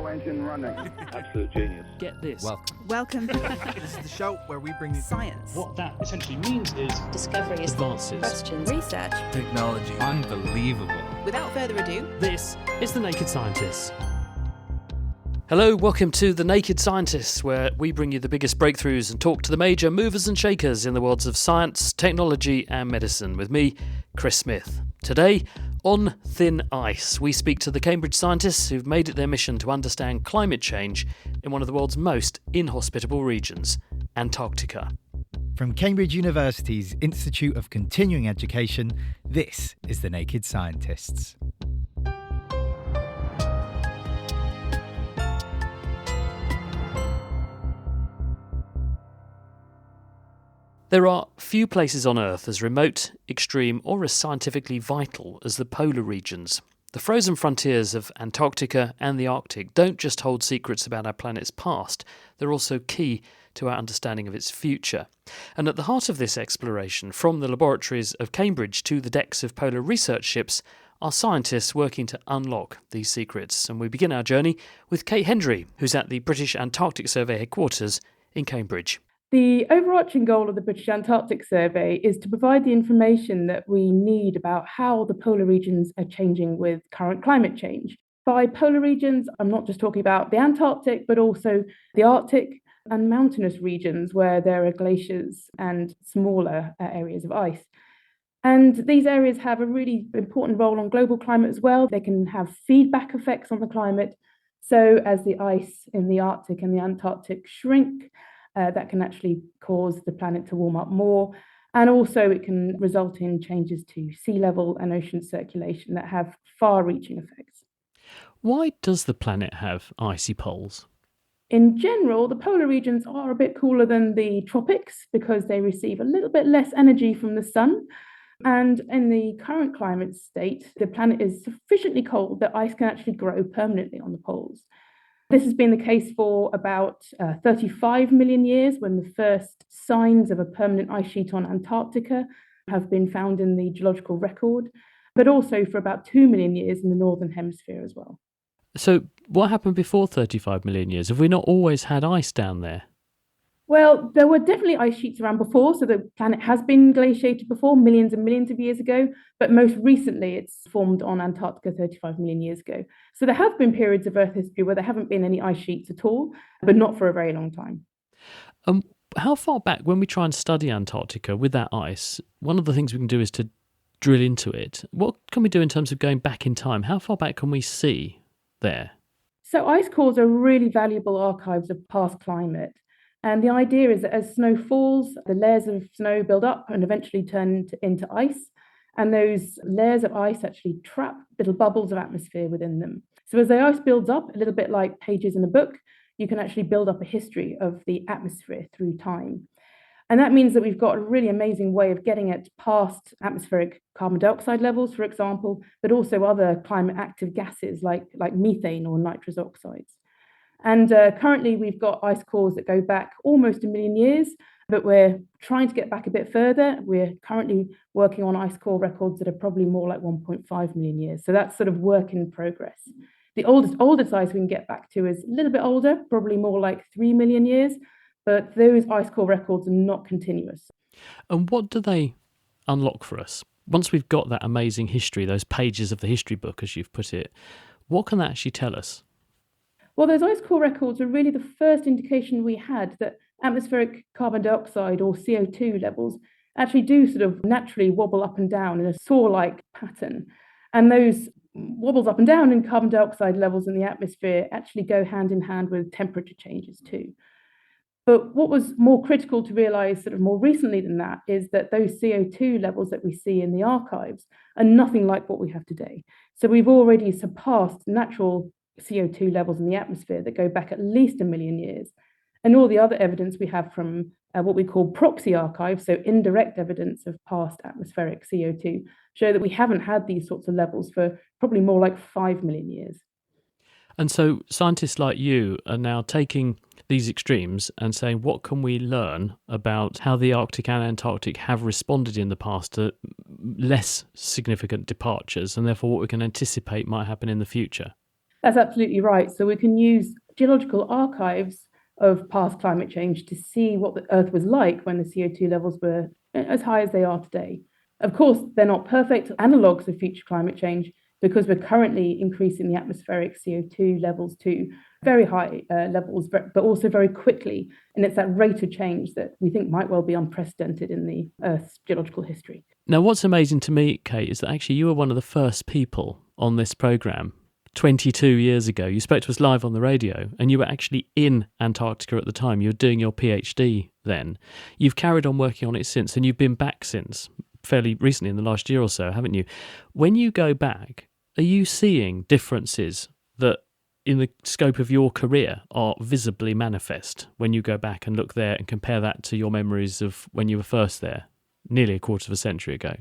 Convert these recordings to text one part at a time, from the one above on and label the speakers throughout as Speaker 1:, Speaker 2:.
Speaker 1: turbo engine running.
Speaker 2: Absolute genius.
Speaker 3: Get this.
Speaker 4: Welcome.
Speaker 5: This is the show where we bring you
Speaker 4: Science.
Speaker 6: What that essentially means is
Speaker 7: discoveries,
Speaker 3: Advances.
Speaker 4: Questions. Research.
Speaker 5: technology. Unbelievable.
Speaker 4: Without further ado,
Speaker 3: This is The Naked Scientists. Hello, welcome to The Naked Scientists, where we bring you the biggest breakthroughs and talk to the major movers and shakers in the worlds of science, technology and medicine with me, Chris Smith. Today, on thin ice, we speak to the Cambridge scientists who've made it their mission to understand climate change in one of the world's most inhospitable regions, Antarctica.
Speaker 8: From Cambridge University's Institute of Continuing Education, this is The Naked Scientists.
Speaker 3: There are few places on Earth as remote, extreme or as scientifically vital as the polar regions. The frozen frontiers of Antarctica and the Arctic don't just hold secrets about our planet's past, they're also key to our understanding of its future. And at the heart of this exploration, from the laboratories of Cambridge to the decks of polar research ships, are scientists working to unlock these secrets. And we begin our journey with Kate Hendry, who's at the British Antarctic Survey headquarters in Cambridge.
Speaker 9: The overarching goal of the British Antarctic Survey is to provide the information that we need about how the polar regions are changing with current climate change. By polar regions, I'm not just talking about the Antarctic, but also the Arctic and mountainous regions where there are glaciers and smaller areas of ice. And these areas have a really important role on global climate as well. They can have feedback effects on the climate. So as the ice in the Arctic and the Antarctic shrink, that can actually cause the planet to warm up more. And also it can result in changes to sea level and ocean circulation that have far-reaching effects.
Speaker 3: Why does the planet have icy poles?
Speaker 9: In general, the polar regions are a bit cooler than the tropics because they receive a little bit less energy from the sun. And in the current climate state, the planet is sufficiently cold that ice can actually grow permanently on the poles. This has been the case for about 35 million years, when the first signs of a permanent ice sheet on Antarctica have been found in the geological record, but also for about 2 million years in the Northern Hemisphere as well.
Speaker 3: So what happened before 35 million years? Have we not always had ice down there?
Speaker 9: Well, there were definitely ice sheets around before, so the planet has been glaciated before, millions and millions of years ago, but most recently it's formed on Antarctica 35 million years ago. So there have been periods of Earth history where there haven't been any ice sheets at all, but not for a very long time.
Speaker 3: How far back, when we try and study Antarctica with that ice, one of the things we can do is to drill into it. What can we do in terms of going back in time? How far back can we see there?
Speaker 9: So ice cores are really valuable archives of past climate. And the idea is that as snow falls, the layers of snow build up and eventually turn into ice. And those layers of ice actually trap little bubbles of atmosphere within them. So as the ice builds up, a little bit like pages in a book, you can actually build up a history of the atmosphere through time. And that means that we've got a really amazing way of getting at past atmospheric carbon dioxide levels, for example, but also other climate active gases like methane or nitrous oxides. And currently we've got ice cores that go back almost a million years, but we're trying to get back a bit further. We're currently working on ice core records that are probably more like 1.5 million years. So that's sort of work in progress. The oldest ice we can get back to is a little bit older, probably more like 3 million years, but those ice core records are not continuous.
Speaker 3: And what do they unlock for us? Once we've got that amazing history, those pages of the history book, as you've put it, what can that actually tell us?
Speaker 9: Well, those ice core records are really the first indication we had that atmospheric carbon dioxide or CO2 levels actually do sort of naturally wobble up and down in a saw-like pattern. And those wobbles up and down in carbon dioxide levels in the atmosphere actually go hand in hand with temperature changes too. But what was more critical to realize sort of more recently than that is that those CO2 levels that we see in the archives are nothing like what we have today. So we've already surpassed natural CO2 levels in the atmosphere that go back at least a million years. And all the other evidence we have from what we call proxy archives, so indirect evidence of past atmospheric CO2, show that we haven't had these sorts of levels for probably more like 5 million years.
Speaker 3: And so scientists like you are now taking these extremes and saying, what can we learn about how the Arctic and Antarctic have responded in the past to less significant departures, and therefore what we can anticipate might happen in the future?
Speaker 9: That's absolutely right. So we can use geological archives of past climate change to see what the Earth was like when the CO2 levels were as high as they are today. Of course, they're not perfect analogues of future climate change because we're currently increasing the atmospheric CO2 levels to very high levels, but also very quickly. And it's that rate of change that we think might well be unprecedented in the Earth's geological history.
Speaker 3: Now, what's amazing to me, Kate, is that actually you were one of the first people on this programme 22 years ago. You spoke to us live on the radio and you were actually in Antarctica at the time. You were doing your PhD then. You've carried on working on it since and you've been back since, fairly recently in the last year or so, haven't you? When you go back, are you seeing differences that in the scope of your career are visibly manifest when you go back and look there and compare that to your memories of when you were first there, nearly a quarter of a century ago?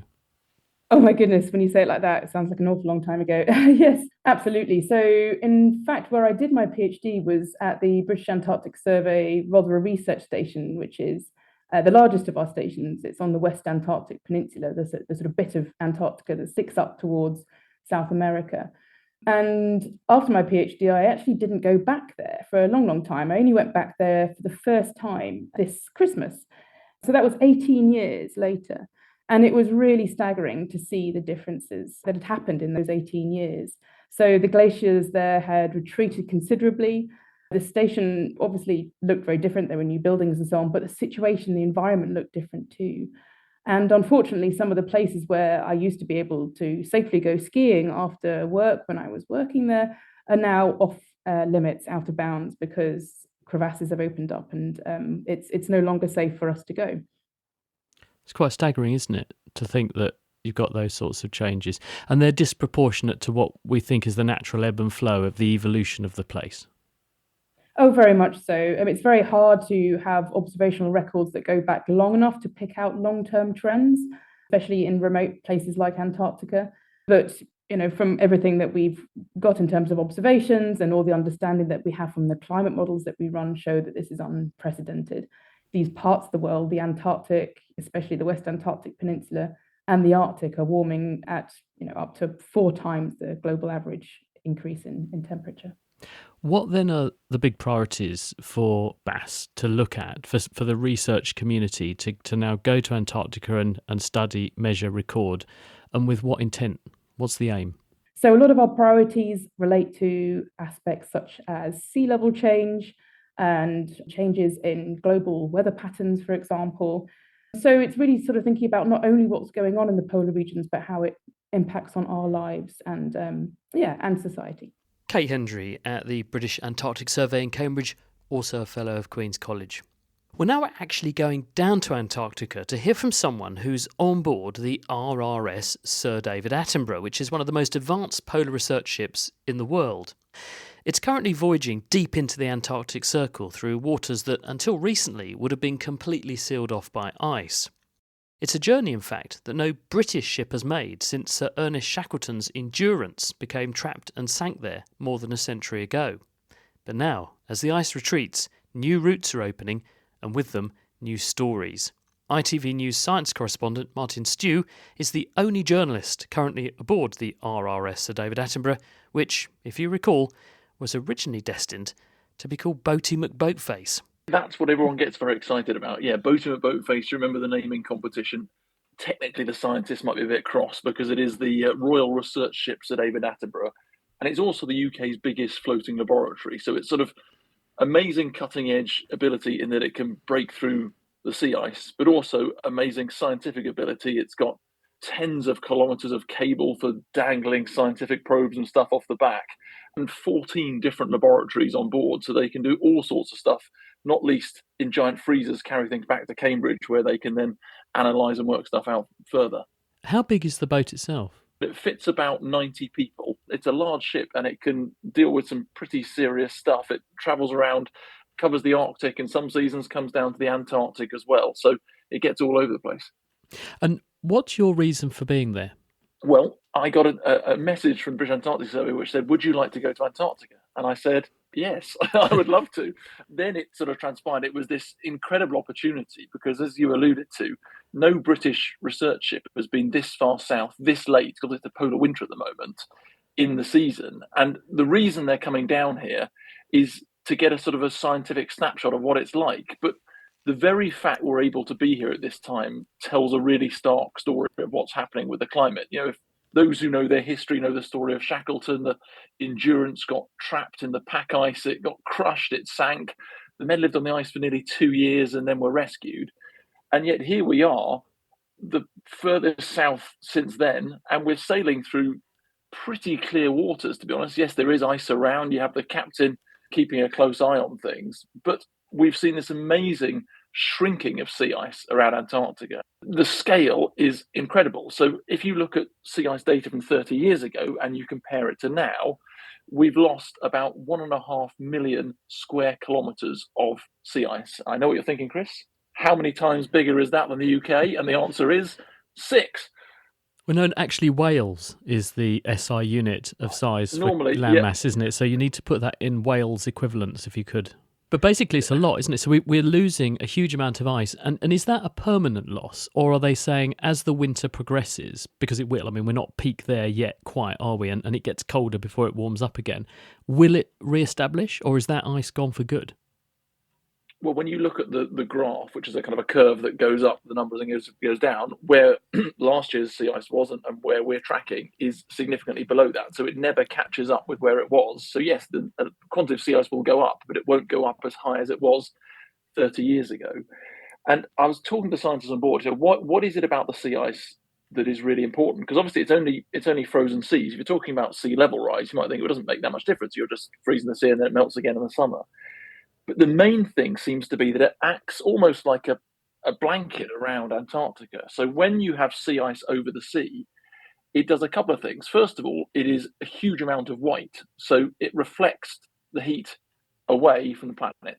Speaker 9: Oh my goodness, when you say it like that, it sounds like an awful long time ago. Yes, absolutely. So, in fact, where I did my PhD was at the British Antarctic Survey Rothera Research Station, which is the largest of our stations. It's on the West Antarctic Peninsula, the sort of bit of Antarctica that sticks up towards South America. And after my PhD, I actually didn't go back there for a long, long time. I only went back there for the first time this Christmas. So that was 18 years later. And it was really staggering to see the differences that had happened in those 18 years. So the glaciers there had retreated considerably. The station obviously looked very different. There were new buildings and so on, but the situation, the environment looked different too. And unfortunately, some of the places where I used to be able to safely go skiing after work when I was working there are now off limits, out of bounds, because crevasses have opened up and it's no longer safe for us to go.
Speaker 3: It's quite staggering, isn't it, to think that you've got those sorts of changes and they're disproportionate to what we think is the natural ebb and flow of the evolution of the place.
Speaker 9: Oh, very much so. It's very hard to have observational records that go back long enough to pick out long-term trends, especially in remote places like Antarctica. But from everything that we've got in terms of observations and all the understanding that we have from the climate models that we run show that this is unprecedented. These parts of the world, the Antarctic, especially the West Antarctic Peninsula, and the Arctic are warming at up to 4 times the global average increase in temperature.
Speaker 3: What then are the big priorities for BAS to look at, for the research community to now go to Antarctica and study, measure, record, and with what intent? What's the aim?
Speaker 9: So a lot of our priorities relate to aspects such as sea level change and changes in global weather patterns, for example. So it's really sort of thinking about not only what's going on in the polar regions, but how it impacts on our lives and society.
Speaker 3: Kate Hendry at the British Antarctic Survey in Cambridge, also a Fellow of Queen's College. Well, now we're actually going down to Antarctica to hear from someone who's on board the RRS Sir David Attenborough, which is one of the most advanced polar research ships in the world. It's currently voyaging deep into the Antarctic Circle through waters that, until recently, would have been completely sealed off by ice. It's a journey, in fact, that no British ship has made since Sir Ernest Shackleton's Endurance became trapped and sank there more than a century ago. But now, as the ice retreats, new routes are opening, and with them, new stories. ITV News science correspondent Martin Stew is the only journalist currently aboard the RRS Sir David Attenborough, which, if you recall, was originally destined to be called Boaty McBoatface.
Speaker 1: That's what everyone gets very excited about. Yeah, Boaty McBoatface, you remember the naming competition? Technically, the scientists might be a bit cross because it is the Royal Research Ship Sir David Attenborough, and it's also the UK's biggest floating laboratory. So it's sort of amazing cutting-edge ability in that it can break through the sea ice, but also amazing scientific ability. It's got tens of kilometers of cable for dangling scientific probes and stuff off the back, and 14 different laboratories on board, so they can do all sorts of stuff, not least in giant freezers, carry things back to Cambridge, where they can then analyse and work stuff out further.
Speaker 3: How big is the boat itself?
Speaker 1: It fits about 90 people. It's a large ship and it can deal with some pretty serious stuff. It travels around, covers the Arctic, and some seasons comes down to the Antarctic as well. So it gets all over the place.
Speaker 3: And what's your reason for being there?
Speaker 1: Well, I got a message from the British Antarctic Survey which said, would you like to go to Antarctica? And I said, yes, I would love to. Then it sort of transpired. It was this incredible opportunity because, as you alluded to, no British research ship has been this far south, this late, because it's the polar winter at the moment. in the season. And the reason they're coming down here is to get a sort of a scientific snapshot of what it's like. But the very fact we're able to be here at this time tells a really stark story of what's happening with the climate. If those who know their history know the story of Shackleton, the Endurance got trapped in the pack ice, it got crushed, it sank. The men lived on the ice for nearly 2 years and then were rescued. And yet here we are, the furthest south since then, and we're sailing through pretty clear waters, to be honest. Yes, there is ice around. You have the captain keeping a close eye on things, but we've seen this amazing shrinking of sea ice around Antarctica. The scale is incredible. So if you look at sea ice data from 30 years ago and you compare it to now, we've lost about 1.5 million square kilometres of sea ice. I know what you're thinking, Chris. How many times bigger is that than the UK? And the answer is 6.
Speaker 3: Well, no, actually, Wales is the SI unit of size
Speaker 1: Normally,
Speaker 3: for land
Speaker 1: yeah.
Speaker 3: mass, isn't it? So you need to put that in Wales equivalents if you could. But basically, it's a lot, isn't it? So we're losing a huge amount of ice. And is that a permanent loss? Or are they saying as the winter progresses, because it will, I mean, we're not peak there yet quite, are we? And it gets colder before it warms up again. Will it re-establish, or is that ice gone for good?
Speaker 1: Well, when you look at the graph, which is a kind of a curve that goes up the numbers and goes down, where last year's sea ice wasn't and where we're tracking is significantly below that. So it never catches up with where it was. So yes, the quantity of sea ice will go up, but it won't go up as high as it was 30 years ago. And I was talking to scientists on board. So what is it about the sea ice that is really important? Because obviously it's only frozen seas. If you're talking about sea level rise, you might think it doesn't make that much difference. You're just freezing the sea and then it melts again in the summer. But the main thing seems to be that it acts almost like a blanket around Antarctica. So when you have sea ice over the sea, it does a couple of things. First of all, it is a huge amount of white. So it reflects the heat away from the planet.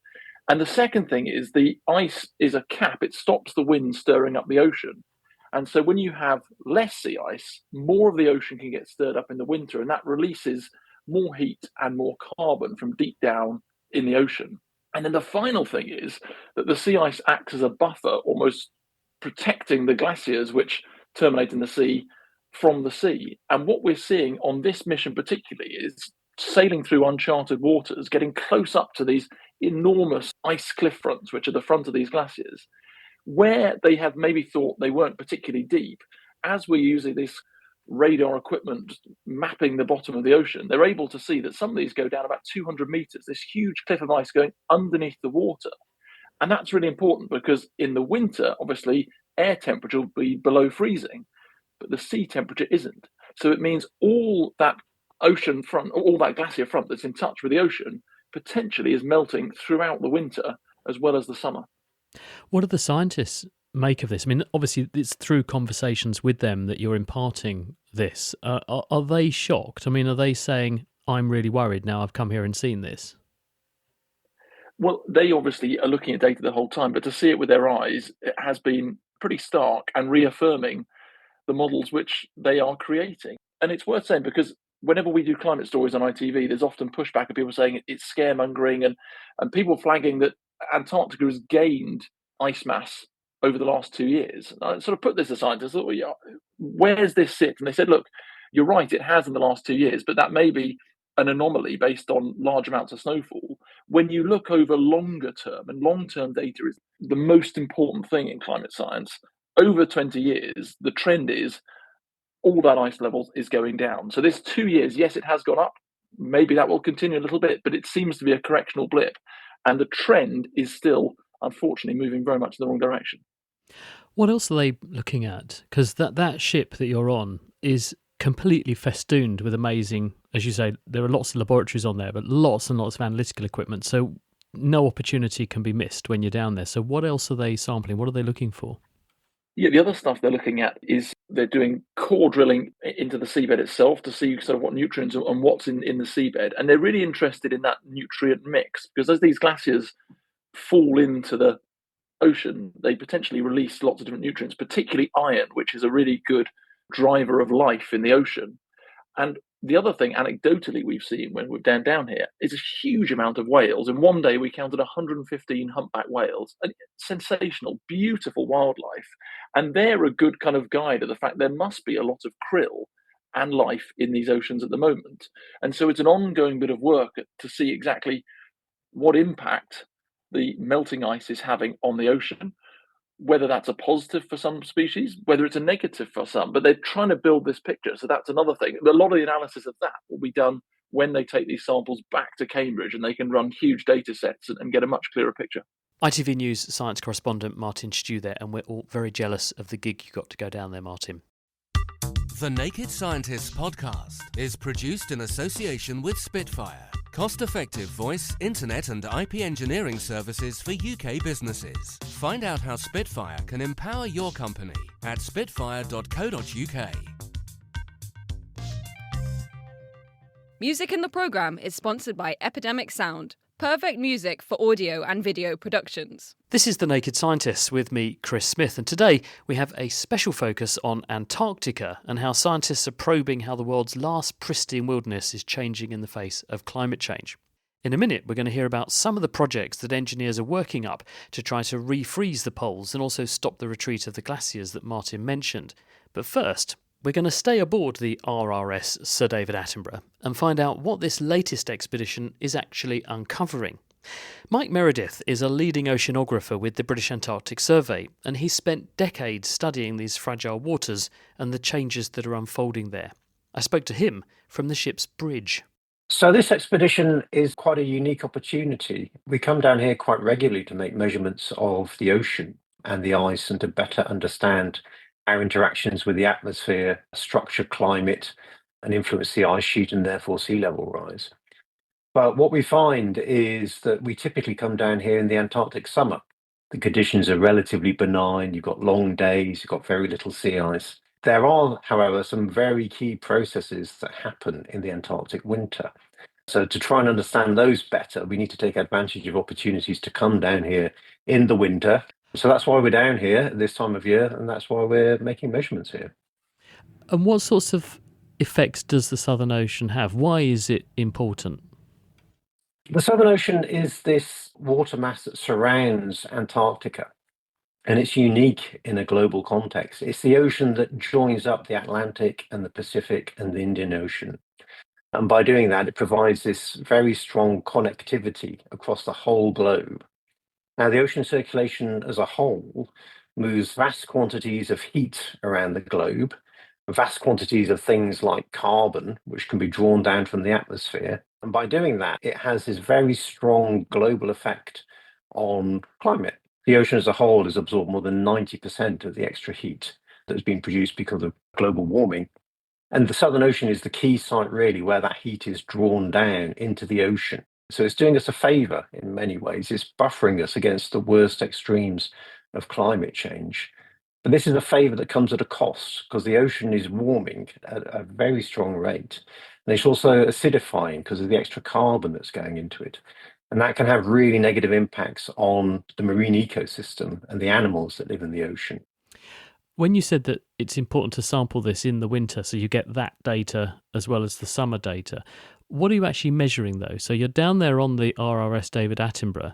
Speaker 1: And the second thing is the ice is a cap. It stops the wind stirring up the ocean. And so when you have less sea ice, more of the ocean can get stirred up in the winter, and that releases more heat and more carbon from deep down in the ocean. And then the final thing is that the sea ice acts as a buffer, almost protecting the glaciers which terminate in the sea from the sea. And what we're seeing on this mission particularly is sailing through uncharted waters, getting close up to these enormous ice cliff fronts, which are the front of these glaciers, where they have maybe thought they weren't particularly deep. As we're using this radar equipment mapping the bottom of the ocean, they're able to see that some of these go down about 200 meters, this huge cliff of ice going underneath the water. And that's really important because in the winter, obviously, air temperature will be below freezing, but the sea temperature isn't. So it means all that ocean front, all that glacier front that's in touch with the ocean, potentially is melting throughout the winter as well as the summer.
Speaker 3: What do the scientists make of this? I mean, obviously, it's through conversations with them that you're imparting this. Are they shocked? I mean, are they saying, I'm really worried now I've come here and seen this?
Speaker 1: Well, they obviously are looking at data the whole time, but to see it with their eyes, it has been pretty stark and reaffirming the models which they are creating. And it's worth saying because whenever we do climate stories on ITV, there's often pushback of people saying it's scaremongering and people flagging that Antarctica has gained ice mass over the last 2 years. I sort of put this to scientists, thought, well, yeah, where's this sit? And they said, look, you're right, it has in the last 2 years, but that may be an anomaly based on large amounts of snowfall. When you look over longer term, and long-term data is the most important thing in climate science, over 20 years, the trend is all that ice levels is going down. So this 2 years, yes, it has gone up. Maybe that will continue a little bit, but it seems to be a correctional blip. And the trend is still, unfortunately, moving very much in the wrong direction.
Speaker 3: What else are they looking at? Because that ship that you're on is completely festooned with amazing, as you say, there are lots of laboratories on there, but lots and lots of analytical equipment. So no opportunity can be missed when you're down there. So what else are they sampling? What are they looking for?
Speaker 1: Yeah, the other stuff they're looking at is they're doing core drilling into the seabed itself to see sort of what nutrients and what's in the seabed. And they're really interested in that nutrient mix because as these glaciers fall into the ocean, they potentially release lots of different nutrients, particularly iron, which is a really good driver of life in the ocean. And the other thing, anecdotally, we've seen when we're down here is a huge amount of whales. In one day, we counted 115 humpback whales. And sensational, beautiful wildlife. And they're a good kind of guide of the fact there must be a lot of krill and life in these oceans at the moment. And so it's an ongoing bit of work to see exactly what impact the melting ice is having on the ocean, whether that's a positive for some species, whether it's a negative for some. But they're trying to build this picture. So that's another thing. A lot of the analysis of that will be done when they take these samples back to Cambridge and they can run huge data sets and get a much clearer picture.
Speaker 3: ITV News science correspondent Martin Stew there, and we're all very jealous of the gig you got to go down there, Martin.
Speaker 2: The Naked Scientists podcast is produced in association with Spitfire, cost-effective voice, internet and IP engineering services for UK businesses. Find out how Spitfire can empower your company at spitfire.co.uk.
Speaker 6: Music in the programme is sponsored by Epidemic Sound, perfect music for audio and video productions.
Speaker 3: This is The Naked Scientists with me, Chris Smith, and today we have a special focus on Antarctica and how scientists are probing how the world's last pristine wilderness is changing in the face of climate change. In a minute, we're going to hear about some of the projects that engineers are working up to try to refreeze the poles and also stop the retreat of the glaciers that Martin mentioned. But first, we're going to stay aboard the RRS Sir David Attenborough and find out what this latest expedition is actually uncovering. Mike Meredith is a leading oceanographer with the British Antarctic Survey, and he's spent decades studying these fragile waters and the changes that are unfolding there. I spoke to him from the ship's bridge.
Speaker 7: So this expedition is quite a unique opportunity. We come down here quite regularly to make measurements of the ocean and the ice and to better understand our interactions with the atmosphere, structure climate, and influence the ice sheet and therefore sea level rise. But what we find is that we typically come down here in the Antarctic summer. The conditions are relatively benign, you've got long days, you've got very little sea ice. There are, however, some very key processes that happen in the Antarctic winter. So to try and understand those better, we need to take advantage of opportunities to come down here in the winter. So that's why we're down here at this time of year, and that's why we're making measurements here.
Speaker 3: And what sorts of effects does the Southern Ocean have? Why is it important?
Speaker 7: The Southern Ocean is this water mass that surrounds Antarctica, and it's unique in a global context. It's the ocean that joins up the Atlantic and the Pacific and the Indian Ocean. And by doing that, it provides this very strong connectivity across the whole globe. Now, the ocean circulation as a whole moves vast quantities of heat around the globe, vast quantities of things like carbon, which can be drawn down from the atmosphere. And by doing that, it has this very strong global effect on climate. The ocean as a whole has absorbed more than 90% of the extra heat that has been produced because of global warming. And the Southern Ocean is the key site, really, where that heat is drawn down into the ocean. So it's doing us a favour in many ways. It's buffering us against the worst extremes of climate change. But this is a favour that comes at a cost because the ocean is warming at a very strong rate. And it's also acidifying because of the extra carbon that's going into it. And that can have really negative impacts on the marine ecosystem and the animals that live in the ocean.
Speaker 3: When you said that it's important to sample this in the winter so you get that data as well as the summer data, what are you actually measuring though? So you're down there on the RRS David Attenborough.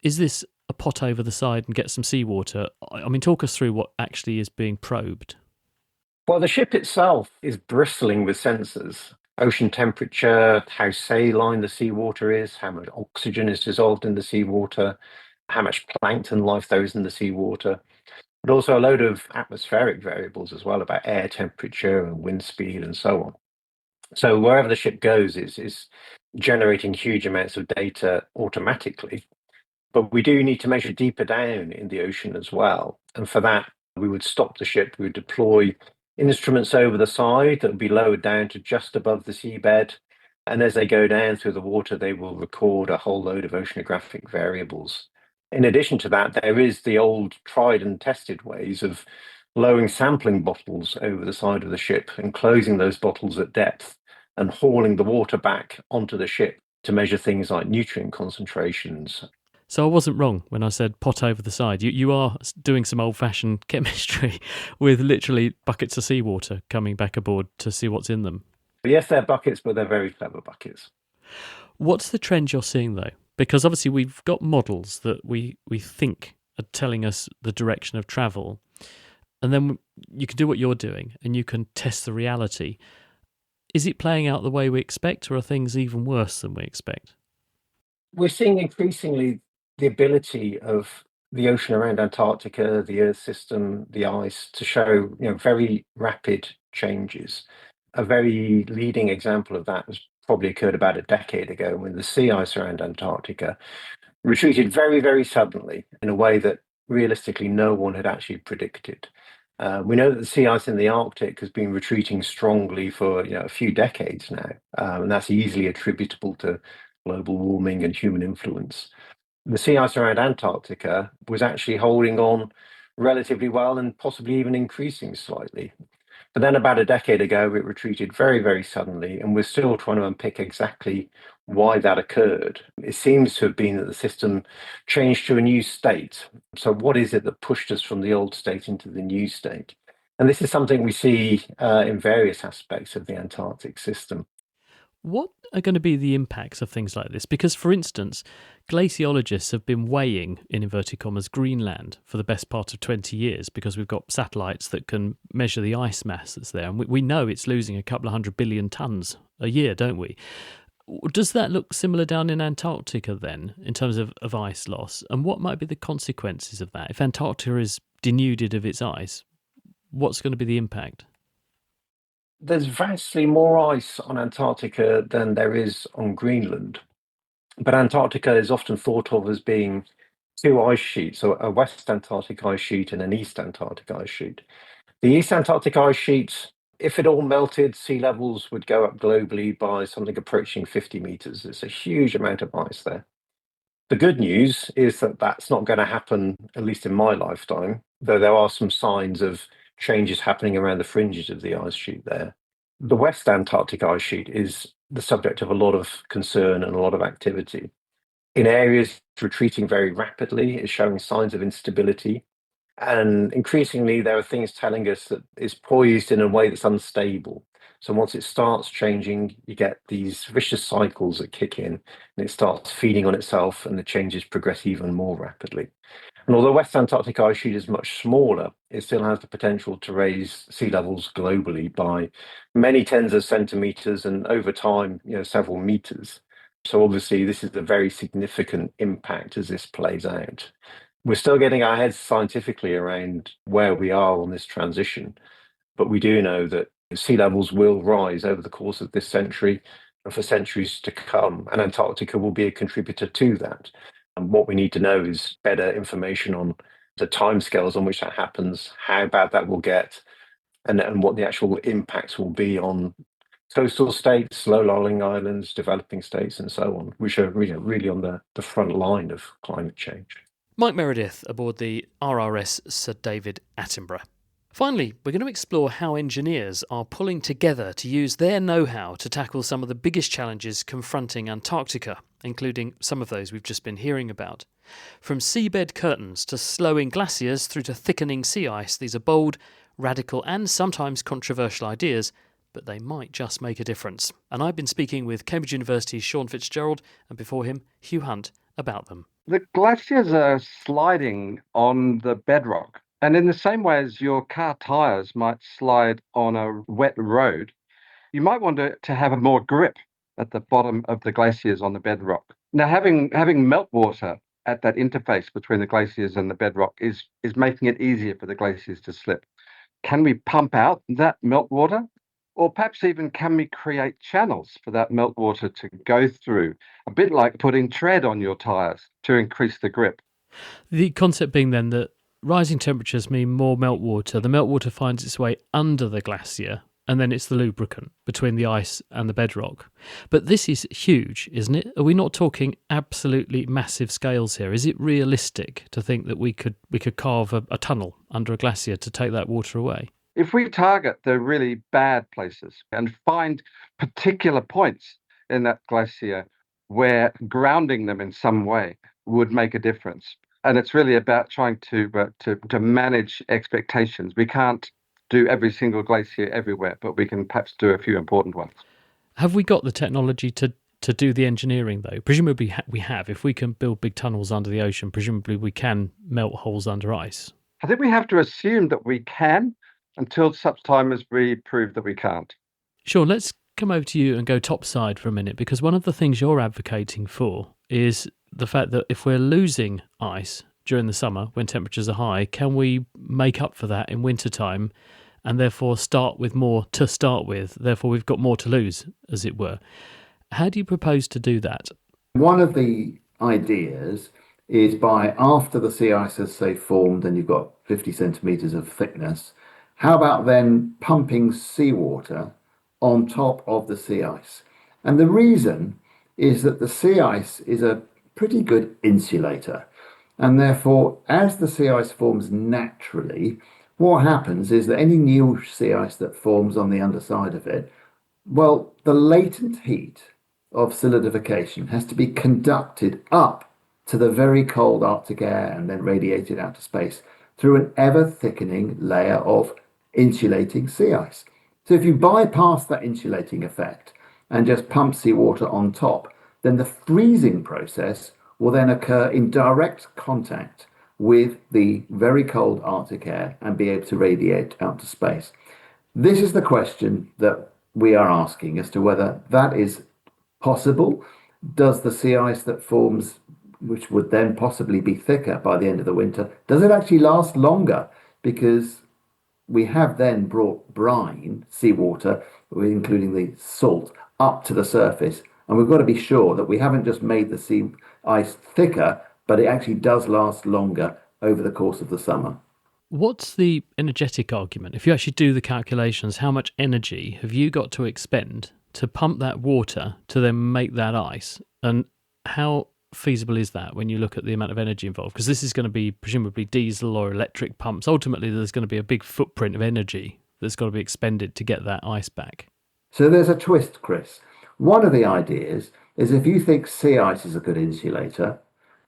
Speaker 3: Is this a pot over the side and get some seawater? I mean, talk us through what actually is being probed.
Speaker 7: Well, the ship itself is bristling with sensors. Ocean temperature, how saline the seawater is, how much oxygen is dissolved in the seawater, how much plankton life there is in the seawater, but also a load of atmospheric variables as well about air temperature and wind speed and so on. So wherever the ship goes is generating huge amounts of data automatically. But we do need to measure deeper down in the ocean as well. And for that, we would stop the ship, we would deploy instruments over the side that would be lowered down to just above the seabed. And as they go down through the water, they will record a whole load of oceanographic variables. In addition to that, there is the old tried and tested ways of lowering sampling bottles over the side of the ship and closing those bottles at depth and hauling the water back onto the ship to measure things like nutrient concentrations.
Speaker 3: So I wasn't wrong when I said pot over the side. You are doing some old-fashioned chemistry with literally buckets of seawater coming back aboard to see what's in them.
Speaker 7: Yes, they're buckets, but they're very clever buckets.
Speaker 3: What's the trend you're seeing, though? Because obviously we've got models that we think are telling us the direction of travel, and then you can do what you're doing and you can test the reality. Is it playing out the way we expect, or are things even worse than we expect?
Speaker 7: We're seeing increasingly the ability of the ocean around Antarctica, the Earth system, the ice to show, very rapid changes. A very leading example of that has probably occurred about a decade ago when the sea ice around Antarctica retreated very, very suddenly in a way that realistically no one had actually predicted. We know that the sea ice in the Arctic has been retreating strongly for a few decades now, and that's easily attributable to global warming and human influence. The sea ice around Antarctica was actually holding on relatively well and possibly even increasing slightly. But then about a decade ago, it retreated very, very suddenly, and we're still trying to unpick exactly why that occurred. It seems to have been that the system changed to a new state. So, what is it that pushed us from the old state into the new state? And this is something we see in various aspects of the Antarctic system.
Speaker 3: What are going to be the impacts of things like this? Because, for instance, glaciologists have been weighing, in inverted commas, Greenland for the best part of 20 years because we've got satellites that can measure the ice mass that's there. And we know it's losing a couple of 100 billion tonnes a year, don't we? Does that look similar down in Antarctica then, in terms of ice loss? And what might be the consequences of that? If Antarctica is denuded of its ice, what's going to be the impact?
Speaker 7: There's vastly more ice on Antarctica than there is on Greenland. But Antarctica is often thought of as being two ice sheets, so a West Antarctic ice sheet and an East Antarctic ice sheet. The East Antarctic ice sheet, if it all melted, sea levels would go up globally by something approaching 50 meters. It's a huge amount of ice there. The good news is that that's not going to happen, at least in my lifetime, though there are some signs of changes happening around the fringes of the ice sheet there. The West Antarctic ice sheet is the subject of a lot of concern and a lot of activity. In areas it's retreating very rapidly, it's showing signs of instability. And increasingly, there are things telling us that it's poised in a way that's unstable. So once it starts changing, you get these vicious cycles that kick in, and it starts feeding on itself, and the changes progress even more rapidly. And although West Antarctic ice sheet is much smaller, it still has the potential to raise sea levels globally by many tens of centimeters and over time, several meters. So obviously, this is a very significant impact as this plays out. We're still getting our heads scientifically around where we are on this transition, but we do know that sea levels will rise over the course of this century and for centuries to come, and Antarctica will be a contributor to that. And what we need to know is better information on the timescales on which that happens, how bad that will get, and what the actual impacts will be on coastal states, low-lying islands, developing states, and so on, which are really on the front line of climate change.
Speaker 3: Mike Meredith aboard the RRS Sir David Attenborough. Finally, we're going to explore how engineers are pulling together to use their know-how to tackle some of the biggest challenges confronting Antarctica, including some of those we've just been hearing about. From seabed curtains to slowing glaciers through to thickening sea ice, these are bold, radical and sometimes controversial ideas, but they might just make a difference. And I've been speaking with Cambridge University's Sean Fitzgerald and before him, Hugh Hunt, about them.
Speaker 10: The glaciers are sliding on the bedrock. And in the same way as your car tyres might slide on a wet road, you might want to have a more grip at the bottom of the glaciers on the bedrock. Now, having meltwater at that interface between the glaciers and the bedrock is making it easier for the glaciers to slip. Can we pump out that meltwater? Or perhaps even can we create channels for that meltwater to go through, a bit like putting tread on your tyres to increase the grip?
Speaker 3: The concept being then that rising temperatures mean more meltwater. The meltwater finds its way under the glacier, and then it's the lubricant between the ice and the bedrock. But this is huge, isn't it? Are we not talking absolutely massive scales here? Is it realistic to think that we could carve a tunnel under a glacier to take that water away?
Speaker 10: If we target the really bad places and find particular points in that glacier where grounding them in some way would make a difference. And it's really about trying to manage expectations. We can't do every single glacier everywhere, but we can perhaps do a few important ones.
Speaker 3: Have we got the technology to do the engineering, though? Presumably we have. If we can build big tunnels under the ocean, presumably we can melt holes under ice.
Speaker 10: I think we have to assume that we can until such time as we prove that we can't.
Speaker 3: Sure, let's come over to you and go topside for a minute, because one of the things you're advocating for is the fact that if we're losing ice during the summer when temperatures are high, can we make up for that in wintertime and therefore start with more to start with? Therefore, we've got more to lose, as it were. How do you propose to do that?
Speaker 11: One of the ideas is by after the sea ice has, say, formed and you've got 50 centimeters of thickness, how about then pumping seawater on top of the sea ice? And the reason is that the sea ice is a pretty good insulator. And therefore, as the sea ice forms naturally, what happens is that any new sea ice that forms on the underside of it, well, the latent heat of solidification has to be conducted up to the very cold Arctic air and then radiated out to space through an ever thickening layer of insulating sea ice. So if you bypass that insulating effect and just pump seawater on top, then the freezing process will then occur in direct contact with the very cold Arctic air and be able to radiate out to space. This is the question that we are asking as to whether that is possible. Does the sea ice that forms, which would then possibly be thicker by the end of the winter, does it actually last longer? Because we have then brought brine, seawater, including the salt, up to the surface. And we've got to be sure that we haven't just made the sea ice thicker, but it actually does last longer over the course of the summer.
Speaker 3: What's the energetic argument? If you actually do the calculations, how much energy have you got to expend to pump that water to then make that ice? And how feasible is that when you look at the amount of energy involved? Because this is going to be presumably diesel or electric pumps. Ultimately, there's going to be a big footprint of energy that's got to be expended to get that ice back.
Speaker 11: So there's a twist, Chris. One of the ideas is if you think sea ice is a good insulator,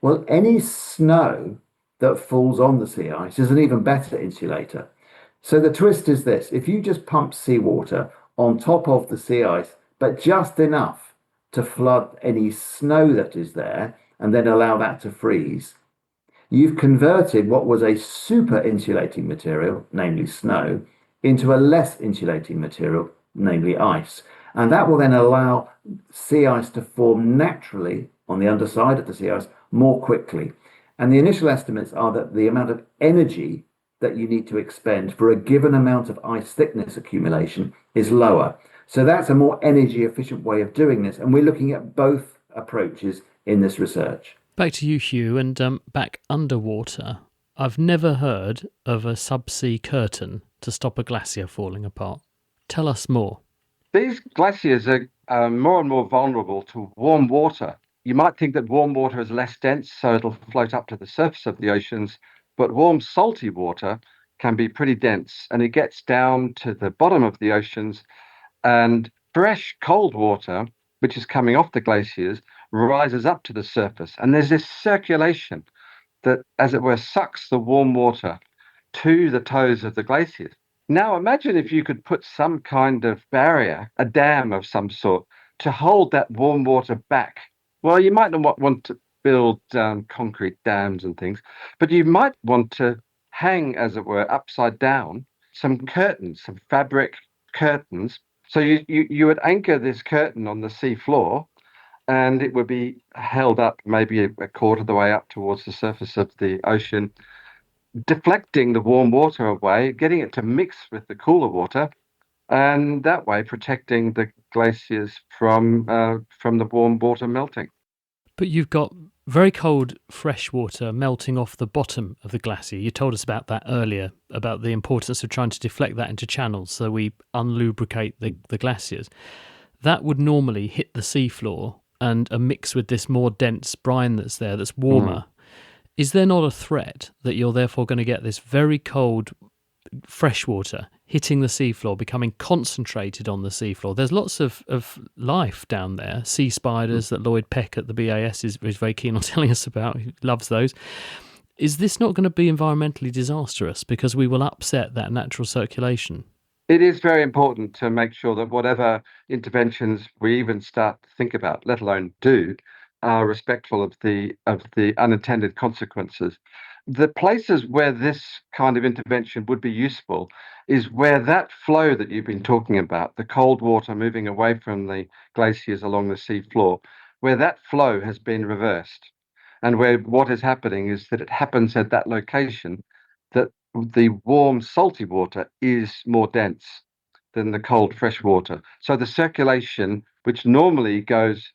Speaker 11: well, any snow that falls on the sea ice is an even better insulator. So the twist is this: if you just pump seawater on top of the sea ice, but just enough to flood any snow that is there and then allow that to freeze, you've converted what was a super insulating material, namely snow, into a less insulating material, namely ice. And that will then allow sea ice to form naturally on the underside of the sea ice more quickly. And the initial estimates are that the amount of energy that you need to expend for a given amount of ice thickness accumulation is lower. So that's a more energy efficient way of doing this. And we're looking at both approaches in this research.
Speaker 3: Back to you, Hugh, and back underwater. I've never heard of a subsea curtain to stop a glacier falling apart. Tell us more.
Speaker 10: These glaciers are more and more vulnerable to warm water. You might think that warm water is less dense, so it'll float up to the surface of the oceans, but warm, salty water can be pretty dense, and it gets down to the bottom of the oceans, and fresh, cold water, which is coming off the glaciers, rises up to the surface. And there's this circulation that, as it were, sucks the warm water to the toes of the glaciers. Now, imagine if you could put some kind of barrier, a dam of some sort, to hold that warm water back. Well, you might not want to build concrete dams and things, but you might want to hang, as it were, upside down, some curtains, some fabric curtains. So you would anchor this curtain on the sea floor, and it would be held up maybe a quarter of the way up towards the surface of the ocean, deflecting the warm water away, getting it to mix with the cooler water, and that way protecting the glaciers from the warm water melting.
Speaker 3: But you've got very cold fresh water melting off the bottom of the glacier. You told us about that earlier, about the importance of trying to deflect that into channels so we unlubricate the glaciers. That would normally hit the seafloor and mix with this more dense brine that's there, that's warmer. Is there not a threat that you're therefore going to get this very cold fresh water hitting the seafloor, becoming concentrated on the seafloor? There's lots of life down there, sea spiders that Lloyd Peck at the BAS is very keen on telling us about. He loves those. Is this not going to be environmentally disastrous because we will upset that natural circulation?
Speaker 10: It is very important to make sure that whatever interventions we even start to think about, let alone do, are respectful of the unintended consequences. The places where this kind of intervention would be useful is where that flow that you've been talking about, the cold water moving away from the glaciers along the sea floor, where that flow has been reversed. And where what is happening is that it happens at that location that the warm, salty water is more dense than the cold, fresh water. So the circulation, which normally goes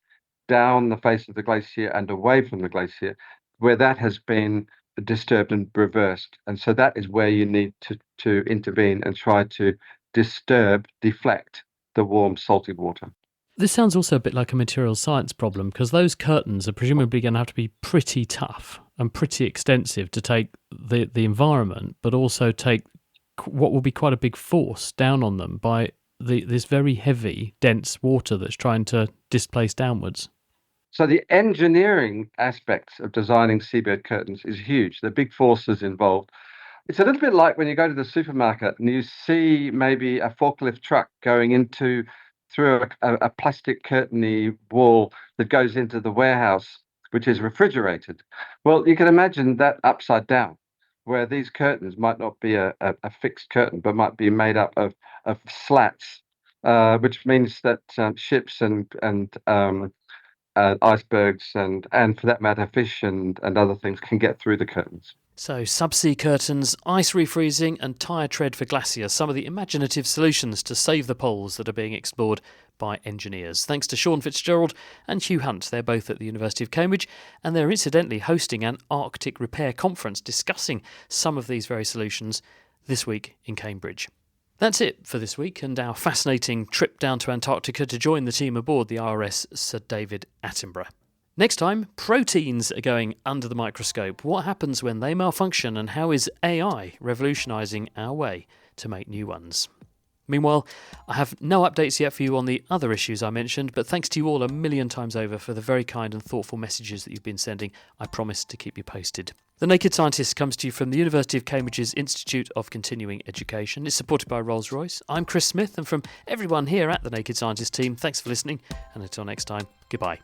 Speaker 10: down the face of the glacier and away from the glacier, where that has been disturbed and reversed. And so that is where you need to intervene and try to deflect the warm, salty water.
Speaker 3: This sounds also a bit like a materials science problem, because those curtains are presumably going to have to be pretty tough and pretty extensive to take the environment, but also take what will be quite a big force down on them by this very heavy, dense water that's trying to displace downwards.
Speaker 10: So the engineering aspects of designing seabed curtains is huge. There are big forces involved. It's a little bit like when you go to the supermarket and you see maybe a forklift truck going through a plastic curtainy wall that goes into the warehouse, which is refrigerated. Well, you can imagine that upside down, where these curtains might not be a fixed curtain, but might be made up of slats, which means that ships and icebergs and for that matter, fish and other things can get through the curtains.
Speaker 3: So subsea curtains, ice refreezing and tyre tread for glaciers, some of the imaginative solutions to save the poles that are being explored by engineers. Thanks to Sean Fitzgerald and Hugh Hunt. They're both at the University of Cambridge, and they're incidentally hosting an Arctic Repair Conference discussing some of these very solutions this week in Cambridge. That's it for this week and our fascinating trip down to Antarctica to join the team aboard the RS Sir David Attenborough. Next time, proteins are going under the microscope. What happens when they malfunction, and how is AI revolutionising our way to make new ones? Meanwhile, I have no updates yet for you on the other issues I mentioned, but thanks to you all a million times over for the very kind and thoughtful messages that you've been sending. I promise to keep you posted. The Naked Scientist comes to you from the University of Cambridge's Institute of Continuing Education. It's supported by Rolls-Royce. I'm Chris Smith, and from everyone here at the Naked Scientist team, thanks for listening, and until next time, goodbye.